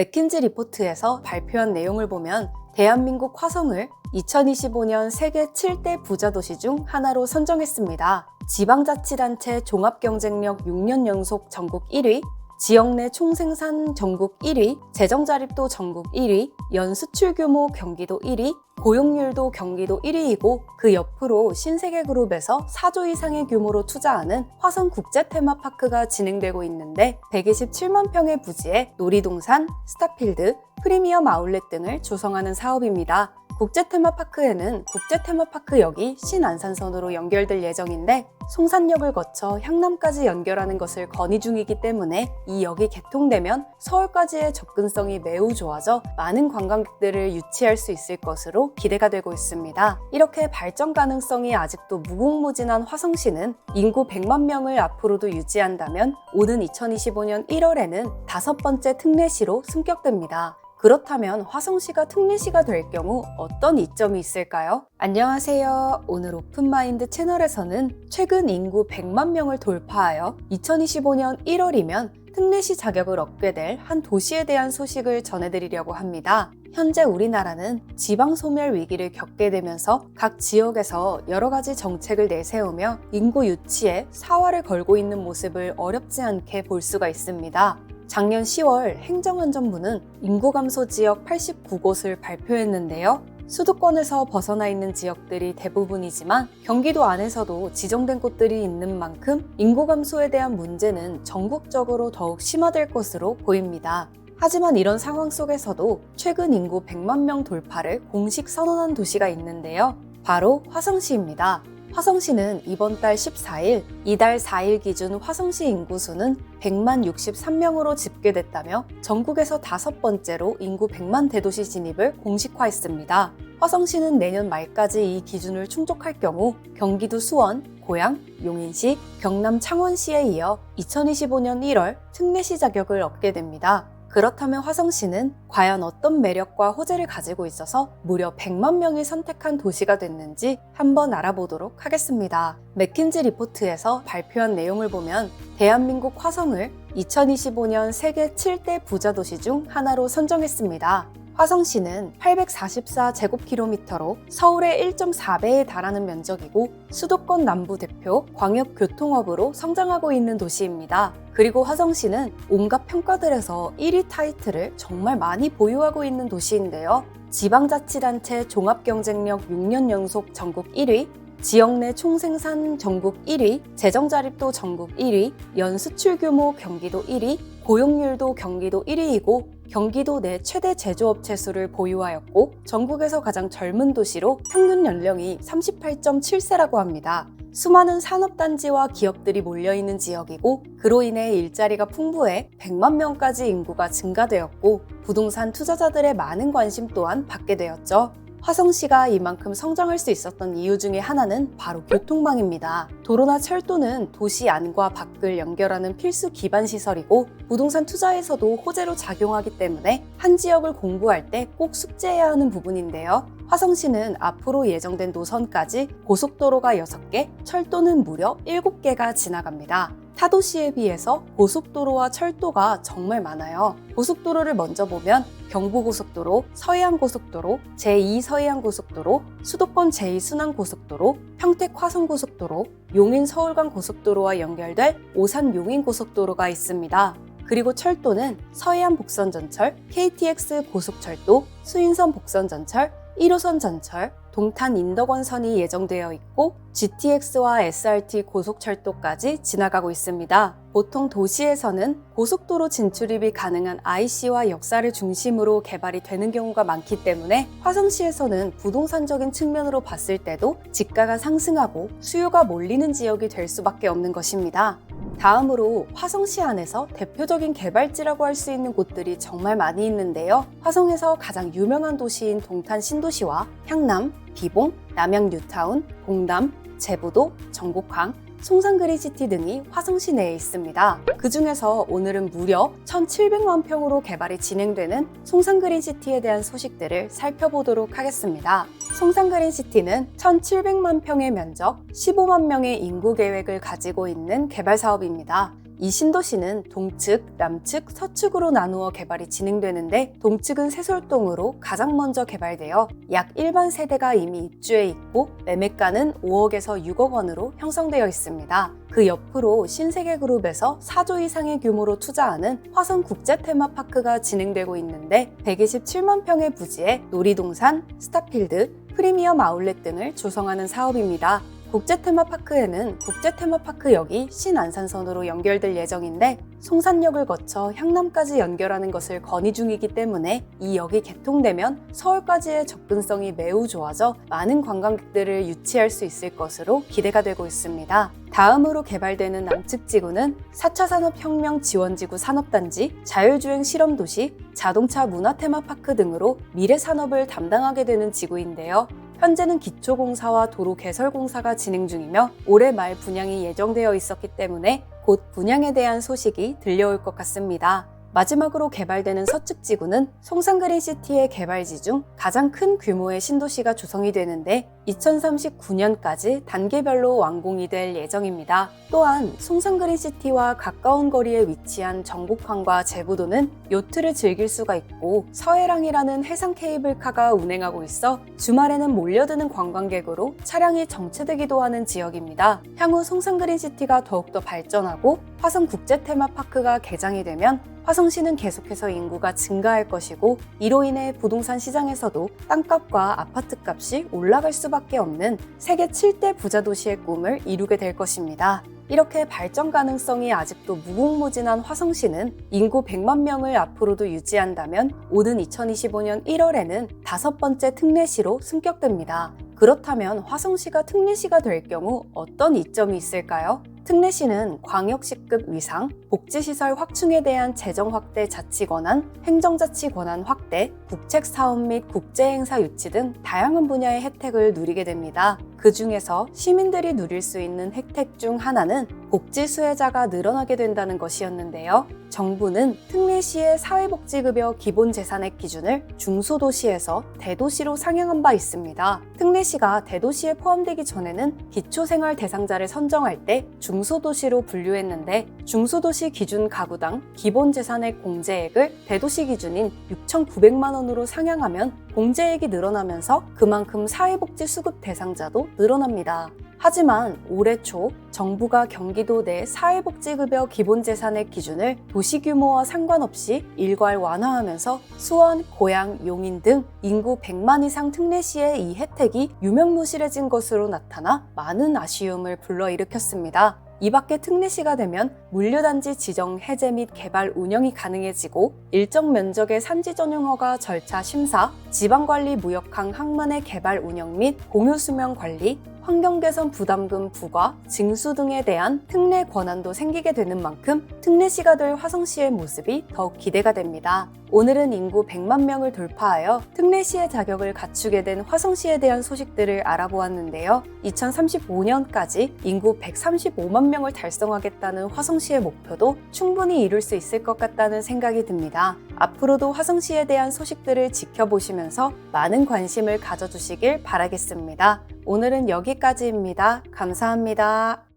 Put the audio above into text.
맥킨지 리포트에서 발표한 내용을 보면 대한민국 화성을 2025년 세계 7대 부자 도시 중 하나로 선정했습니다. 지방자치단체 종합경쟁력 6년 연속 전국 1위, 지역 내 총생산 전국 1위, 재정자립도 전국 1위, 연수출 규모 경기도 1위, 고용률도 경기도 1위이고 그 옆으로 신세계그룹에서 4조 이상의 규모로 투자하는 화성국제테마파크가 진행되고 있는데 127만 평의 부지에 놀이동산, 스타필드, 프리미엄 아울렛 등을 조성하는 사업입니다. 국제테마파크에는 국제테마파크역이 신안산선으로 연결될 예정인데 송산역을 거쳐 향남까지 연결하는 것을 건의 중이기 때문에 이 역이 개통되면 서울까지의 접근성이 매우 좋아져 많은 관광객들을 유치할 수 있을 것으로 기대가 되고 있습니다. 이렇게 발전 가능성이 아직도 무궁무진한 화성시는 인구 100만 명을 앞으로도 유지한다면 오는 2025년 1월에는 5번째 특례시로 승격됩니다. 그렇다면 화성시가 특례시가 될 경우 어떤 이점이 있을까요? 안녕하세요. 오늘 오픈마인드 채널에서는 최근 인구 100만 명을 돌파하여 2025년 1월이면 특례시 자격을 얻게 될 한 도시에 대한 소식을 전해드리려고 합니다. 현재 우리나라는 지방소멸 위기를 겪게 되면서 각 지역에서 여러 가지 정책을 내세우며 인구 유치에 사활을 걸고 있는 모습을 어렵지 않게 볼 수가 있습니다. 작년 10월 행정안전부는 인구 감소 지역 89곳을 발표했는데요. 수도권에서 벗어나 있는 지역들이 대부분이지만 경기도 안에서도 지정된 곳들이 있는 만큼 인구 감소에 대한 문제는 전국적으로 더욱 심화될 것으로 보입니다. 하지만 이런 상황 속에서도 최근 인구 100만 명 돌파를 공식 선언한 도시가 있는데요. 바로 화성시입니다. 화성시는 이번 달 14일, 이달 4일 기준 화성시 인구수는 100만 63명으로 집계됐다며 전국에서 5번째로 인구 100만 대도시 진입을 공식화했습니다. 화성시는 내년 말까지 이 기준을 충족할 경우 경기도 수원, 고양, 용인시, 경남 창원시에 이어 2025년 1월 특례시 자격을 얻게 됩니다. 그렇다면 화성시는 과연 어떤 매력과 호재를 가지고 있어서 무려 100만 명이 선택한 도시가 됐는지 한번 알아보도록 하겠습니다. 맥킨지 리포트에서 발표한 내용을 보면 대한민국 화성을 2025년 세계 7대 부자 도시 중 하나로 선정했습니다. 화성시는 844제곱킬로미터로 서울의 1.4배에 달하는 면적이고 수도권 남부 대표 광역교통허브로 성장하고 있는 도시입니다. 그리고 화성시는 온갖 평가들에서 1위 타이틀을 정말 많이 보유하고 있는 도시인데요. 지방자치단체 종합경쟁력 6년 연속 전국 1위, 지역 내 총생산 전국 1위, 재정자립도 전국 1위, 연수출 규모 경기도 1위, 고용률도 경기도 1위이고 경기도 내 최대 제조업체 수를 보유하였고 전국에서 가장 젊은 도시로 평균 연령이 38.7세라고 합니다. 수많은 산업단지와 기업들이 몰려있는 지역이고 그로 인해 일자리가 풍부해 100만 명까지 인구가 증가되었고 부동산 투자자들의 많은 관심 또한 받게 되었죠. 화성시가 이만큼 성장할 수 있었던 이유 중에 하나는 바로 교통망입니다. 도로나 철도는 도시 안과 밖을 연결하는 필수 기반 시설이고 부동산 투자에서도 호재로 작용하기 때문에 한 지역을 공부할 때 꼭 숙지해야 하는 부분인데요. 화성시는 앞으로 예정된 노선까지 고속도로가 6개, 철도는 무려 7개가 지나갑니다. 타 도시에 비해서 고속도로와 철도가 정말 많아요. 고속도로를 먼저 보면 경부고속도로, 서해안고속도로, 제2서해안고속도로, 수도권 제2순환고속도로, 평택화성고속도로, 용인-서울간고속도로와 연결될 오산-용인고속도로가 있습니다. 그리고 철도는 서해안 복선전철, KTX 고속철도, 수인선 복선전철, 1호선 전철, 동탄 인덕원선이 예정되어 있고 GTX와 SRT 고속철도까지 지나가고 있습니다. 보통 도시에서는 고속도로 진출입이 가능한 IC와 역사를 중심으로 개발이 되는 경우가 많기 때문에 화성시에서는 부동산적인 측면으로 봤을 때도 지가가 상승하고 수요가 몰리는 지역이 될 수밖에 없는 것입니다. 다음으로 화성시 안에서 대표적인 개발지라고 할 수 있는 곳들이 정말 많이 있는데요. 화성에서 가장 유명한 도시인 동탄 신도시와 향남, 비봉, 남양 뉴타운, 봉담, 제부도, 정곡항, 송산그린시티 등이 화성시 내에 있습니다. 그 중에서 오늘은 무려 1,700만 평으로 개발이 진행되는 송산그린시티에 대한 소식들을 살펴보도록 하겠습니다. 송산그린시티는 1,700만 평의 면적, 15만 명의 인구 계획을 가지고 있는 개발 사업입니다. 이 신도시는 동측, 남측, 서측으로 나누어 개발이 진행되는데 동측은 세솔동으로 가장 먼저 개발되어 약 일반 세대가 이미 입주해 있고 매매가는 5억에서 6억 원으로 형성되어 있습니다. 그 옆으로 신세계그룹에서 4조 이상의 규모로 투자하는 화성국제테마파크가 진행되고 있는데 127만 평의 부지에 놀이동산, 스타필드, 프리미엄 아울렛 등을 조성하는 사업입니다. 국제테마파크에는 국제테마파크역이 신안산선으로 연결될 예정인데 송산역을 거쳐 향남까지 연결하는 것을 건의 중이기 때문에 이 역이 개통되면 서울까지의 접근성이 매우 좋아져 많은 관광객들을 유치할 수 있을 것으로 기대가 되고 있습니다. 다음으로 개발되는 남측 지구는 4차 산업혁명 지원지구 산업단지, 자율주행 실험도시, 자동차 문화테마파크 등으로 미래 산업을 담당하게 되는 지구인데요. 현재는 기초공사와 도로 개설공사가 진행 중이며 올해 말 분양이 예정되어 있었기 때문에 곧 분양에 대한 소식이 들려올 것 같습니다. 마지막으로 개발되는 서측 지구는 송산그린시티의 개발지 중 가장 큰 규모의 신도시가 조성이 되는데 2039년까지 단계별로 완공이 될 예정입니다. 또한 송산그린시티와 가까운 거리에 위치한 정곡항과 제부도는 요트를 즐길 수가 있고 서해랑이라는 해상 케이블카가 운행하고 있어 주말에는 몰려드는 관광객으로 차량이 정체되기도 하는 지역입니다. 향후 송산그린시티가 더욱더 발전하고 화성국제테마파크가 개장이 되면 화성시는 계속해서 인구가 증가할 것이고 이로 인해 부동산 시장에서도 땅값과 아파트값이 올라갈 수밖에 없는 세계 7대 부자 도시의 꿈을 이루게 될 것입니다. 이렇게 발전 가능성이 아직도 무궁무진한 화성시는 인구 100만 명을 앞으로도 유지한다면 오는 2025년 1월에는 5번째 특례시로 승격됩니다. 그렇다면 화성시가 특례시가 될 경우 어떤 이점이 있을까요? 특례시는 광역시급 위상, 복지시설 확충에 대한 재정 확대 자치 권한, 행정자치 권한 확대, 국책사업 및 국제행사 유치 등 다양한 분야의 혜택을 누리게 됩니다. 그 중에서 시민들이 누릴 수 있는 혜택 중 하나는 복지 수혜자가 늘어나게 된다는 것이었는데요. 정부는 특례시의 사회복지급여 기본재산액 기준을 중소도시에서 대도시로 상향한 바 있습니다. 특례시가 대도시에 포함되기 전에는 기초생활 대상자를 선정할 때 중소도시로 분류했는데 중소도시 기준 가구당 기본재산액 공제액을 대도시 기준인 6,900만 원으로 상향하면 공제액이 늘어나면서 그만큼 사회복지 수급 대상자도 늘어납니다. 하지만 올해 초 정부가 경기도 내 사회복지급여 기본재산액 기준을 도시 규모와 상관없이 일괄 완화하면서 수원, 고양, 용인 등 인구 100만 이상 특례시의 이 혜택이 유명무실해진 것으로 나타나 많은 아쉬움을 불러일으켰습니다. 이 밖에 특례시가 되면 물류단지 지정 해제 및 개발 운영이 가능해지고 일정 면적의 산지 전용허가 절차 심사, 지방관리 무역항 항만의 개발 운영 및 공유수명 관리, 환경개선 부담금 부과, 징수 등에 대한 특례 권한도 생기게 되는 만큼 특례시가 될 화성시의 모습이 더욱 기대가 됩니다. 오늘은 인구 100만 명을 돌파하여 특례시의 자격을 갖추게 된 화성시에 대한 소식들을 알아보았는데요. 2035년까지 인구 135만 명을 달성하겠다는 화성시의 목표도 충분히 이룰 수 있을 것 같다는 생각이 듭니다. 앞으로도 화성시에 대한 소식들을 지켜보시면서 많은 관심을 가져주시길 바라겠습니다. 오늘은 여기까지입니다. 감사합니다.